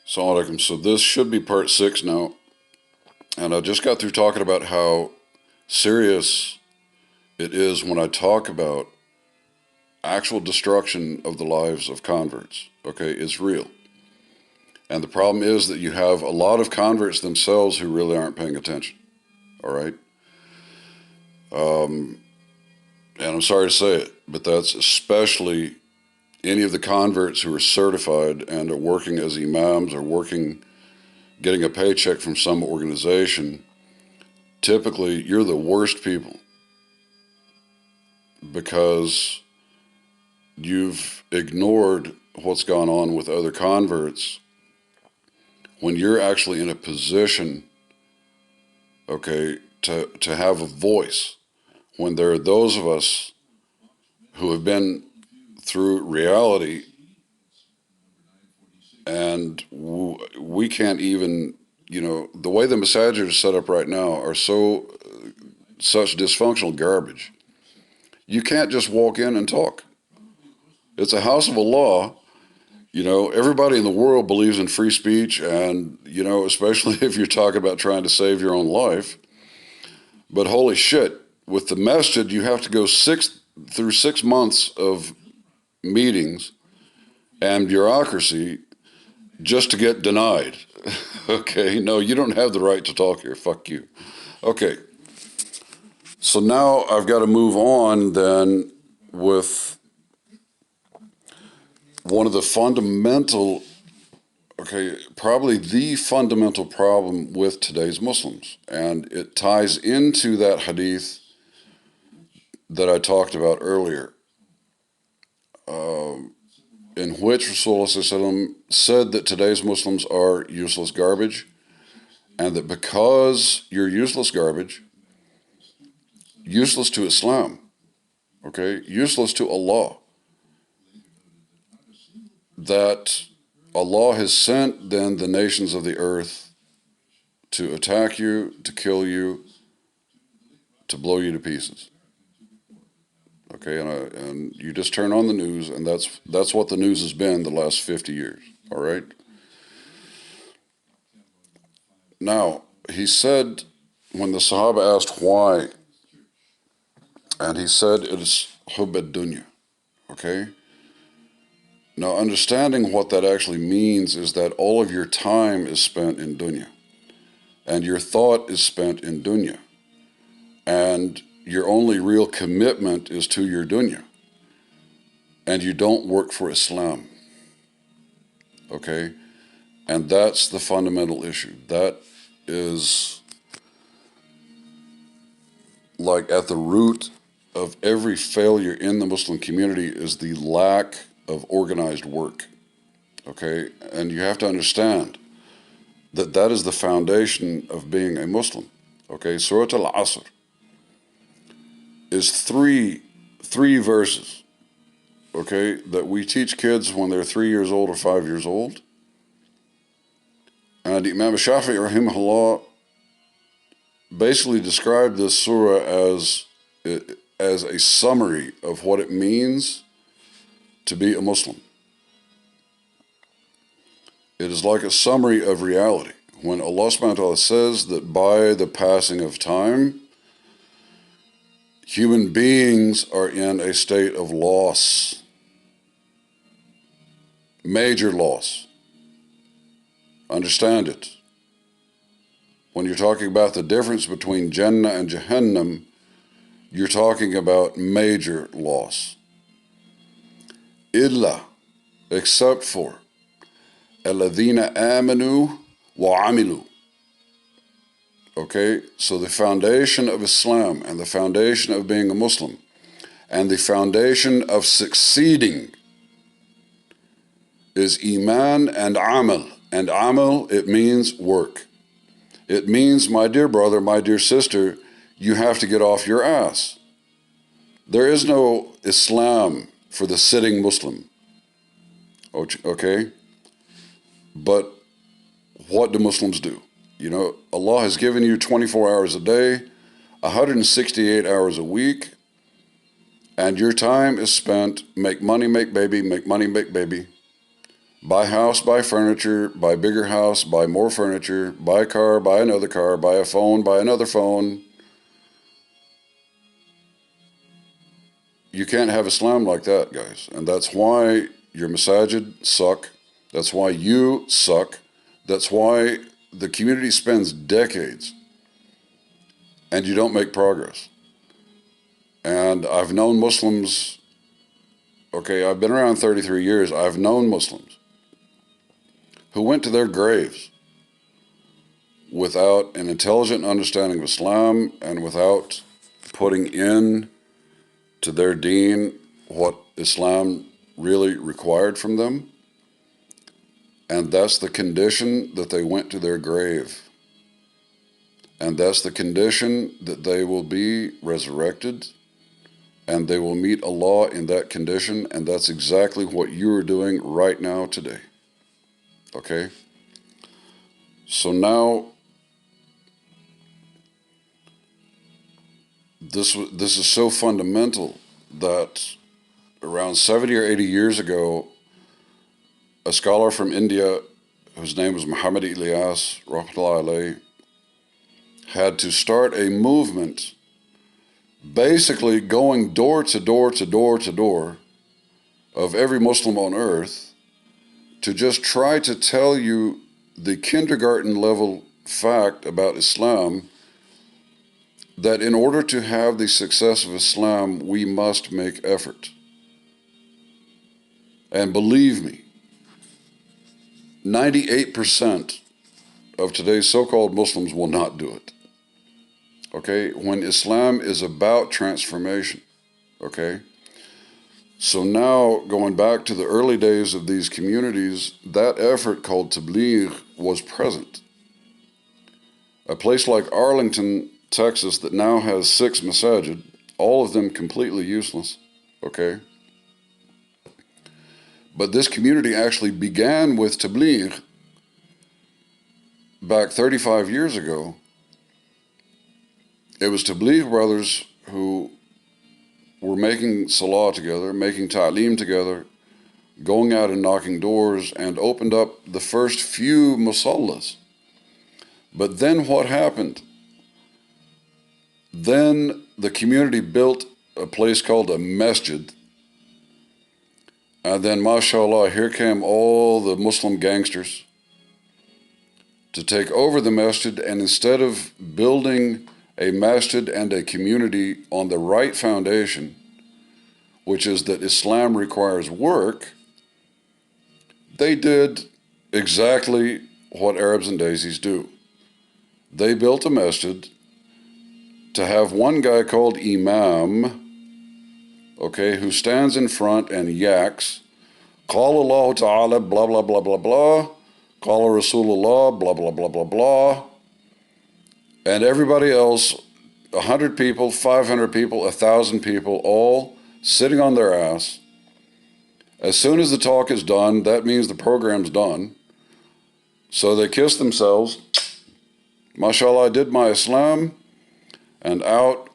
Assalamu alaikum. So this should be part 6 now. And I just got through talking about how serious it is when I talk about actual destruction of the lives of converts. Okay, it's real. And the problem is that you have a lot of converts themselves who really aren't paying attention. All right? And I'm sorry to say it, but that's especially any of the converts who are certified and are working as imams or getting a paycheck from some organization. Typically, you're the worst people because you've ignored what's gone on with other converts when you're actually in a position, okay, to have a voice. When there are those of us who have been through reality and we can't even, the way the masaajid is set up right now are such dysfunctional garbage. You can't just walk in and talk. It's a house of Allah. Everybody in the world believes in free speech and, especially if you're talking about trying to save your own life. But holy shit, with the masjid, you have to go through 6 months of meetings and bureaucracy just to get denied. Okay, no, you don't have the right to talk here. Fuck you. Okay, so now I've got to move on then with one of the fundamental, probably the fundamental problem with today's Muslims. And it ties into that hadith that I talked about earlier, in which Rasulullah said that today's Muslims are useless garbage, and that because you're useless garbage, useless to Islam, useless to Allah, that Allah has sent then the nations of the earth to attack you, to kill you, to blow you to pieces. Okay, and you just turn on the news, and that's what the news has been the last 50 years, all right? Now, he said, when the Sahaba asked why, and he said it is hubb ad-dunya, okay? Now, understanding what that actually means is that all of your time is spent in dunya, and your thought is spent in dunya, and your only real commitment is to your dunya, and you don't work for Islam, okay? And that's the fundamental issue. That is like at the root of every failure in the Muslim community is the lack of organized work, okay? And you have to understand that that is the foundation of being a Muslim, okay? Surah Al-Asr is three verses, okay, that we teach kids when they're 3 years old or 5 years old. And Imam Shafi'i rahimahullah basically described this surah as a summary of what it means to be a Muslim. It is like a summary of reality. When Allah subhanahu wa ta'ala says that by the passing of time, human beings are in a state of loss, major loss. Understand it. When you're talking about the difference between Jannah and Jahannam, you're talking about major loss. Illa, except for alladhina amanu wa amilu. Okay, so the foundation of Islam and the foundation of being a Muslim and the foundation of succeeding is Iman and Amal. And Amal, it means work. It means, my dear brother, my dear sister, you have to get off your ass. There is no Islam for the sitting Muslim. Okay? But what do Muslims do? Allah has given you 24 hours a day, 168 hours a week, and your time is spent make money, make baby, make money, make baby, Buy house, buy furniture, buy bigger house, buy more furniture, buy a car, buy another car, buy a phone, buy another phone. You can't have Islam like that, guys. And that's why your masaajid suck. That's why you suck. That's why the community spends decades and you don't make progress. And I've known Muslims, okay, I've been around 33 years. I've known Muslims who went to their graves without an intelligent understanding of Islam and without putting in to their deen what Islam really required from them. And that's the condition that they went to their grave. And that's the condition that they will be resurrected and they will meet Allah in that condition. And that's exactly what you are doing right now today. Okay? So now, this is so fundamental that around 70 or 80 years ago, a scholar from India, whose name was Muhammad Ilyas, rahmatullahi alayhi, had to start a movement basically going door to door to door to door of every Muslim on earth to just try to tell you the kindergarten level fact about Islam, that in order to have the success of Islam, we must make effort. And believe me, 98% of today's so-called Muslims will not do it. Okay? When Islam is about transformation. Okay? So now, going back to the early days of these communities, that effort called Tabligh was present. A place like Arlington, Texas, that now has 6 masajid, all of them completely useless. Okay? But this community actually began with Tabligh back 35 years ago. It was Tabligh brothers who were making salah together, making ta'aleem together, going out and knocking doors, and opened up the first few musallas. But then what happened? Then the community built a place called a masjid. And then, mashallah, here came all the Muslim gangsters to take over the masjid. And instead of building a masjid and a community on the right foundation, which is that Islam requires work, they did exactly what Arabs and daisies do. They built a masjid to have one guy called imam, okay, who stands in front and yaks, Qala Allah Ta'ala, blah, blah, blah, blah, blah, Qala Rasulullah, blah, blah, blah, blah, blah, and everybody else, 100 people, 500 people, 1,000 people, all sitting on their ass. As soon as the talk is done, that means the program's done. So they kiss themselves, mashallah, I did my Islam, and out,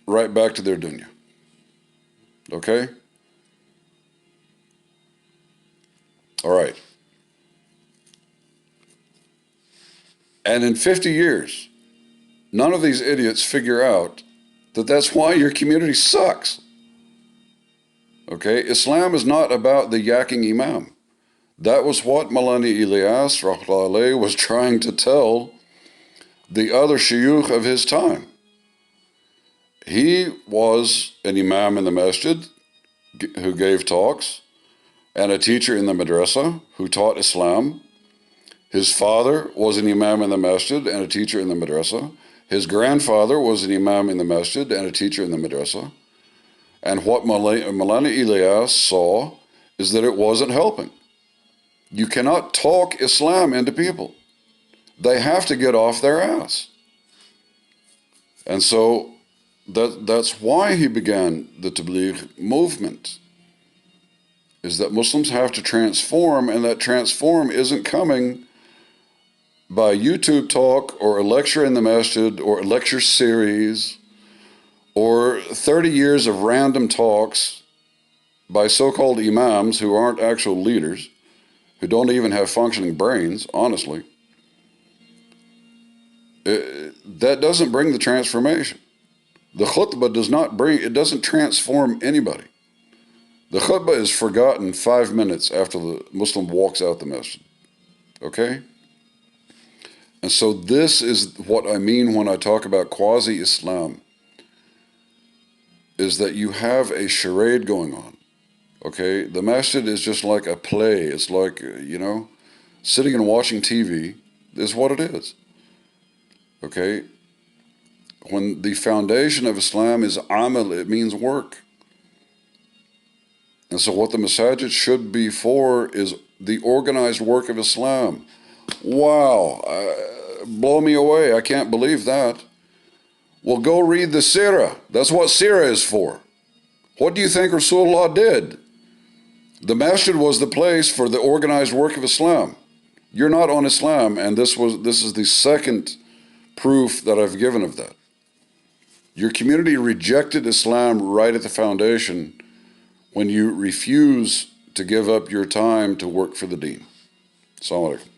right back to their dunya. Okay? All right. And in 50 years, none of these idiots figure out that that's why your community sucks. Okay? Islam is not about the yakking imam. That was what Malani Ilyas, rahmatullahi alayhi, was trying to tell the other shuyukh of his time. He was an imam in the masjid who gave talks, and a teacher in the madrasa who taught Islam. His father was an imam in the masjid and a teacher in the madrasa. His grandfather was an imam in the masjid and a teacher in the madrasa. And what Malani Ilyas saw is that it wasn't helping. You cannot talk Islam into people. They have to get off their ass. And so that's why he began the Tabligh movement, is that Muslims have to transform, and that transform isn't coming by YouTube talk or a lecture in the masjid or a lecture series or 30 years of random talks by so-called imams who aren't actual leaders, who don't even have functioning brains, honestly, that doesn't bring the transformation. The khutbah doesn't transform anybody. The khutbah is forgotten 5 minutes after the Muslim walks out the masjid. Okay? And so this is what I mean when I talk about quasi-Islam, is that you have a charade going on. Okay? The masjid is just like a play. It's like, sitting and watching TV is what it is. Okay? When the foundation of Islam is amal, it means work. And so what the masajid should be for is the organized work of Islam. Wow, blow me away. I can't believe that. Well, go read the seerah. That's what seerah is for. What do you think Rasulullah did? The masjid was the place for the organized work of Islam. You're not on Islam, and this is the second proof that I've given of that. Your community rejected Islam right at the foundation when you refuse to give up your time to work for the deen. Assalamu alaikum.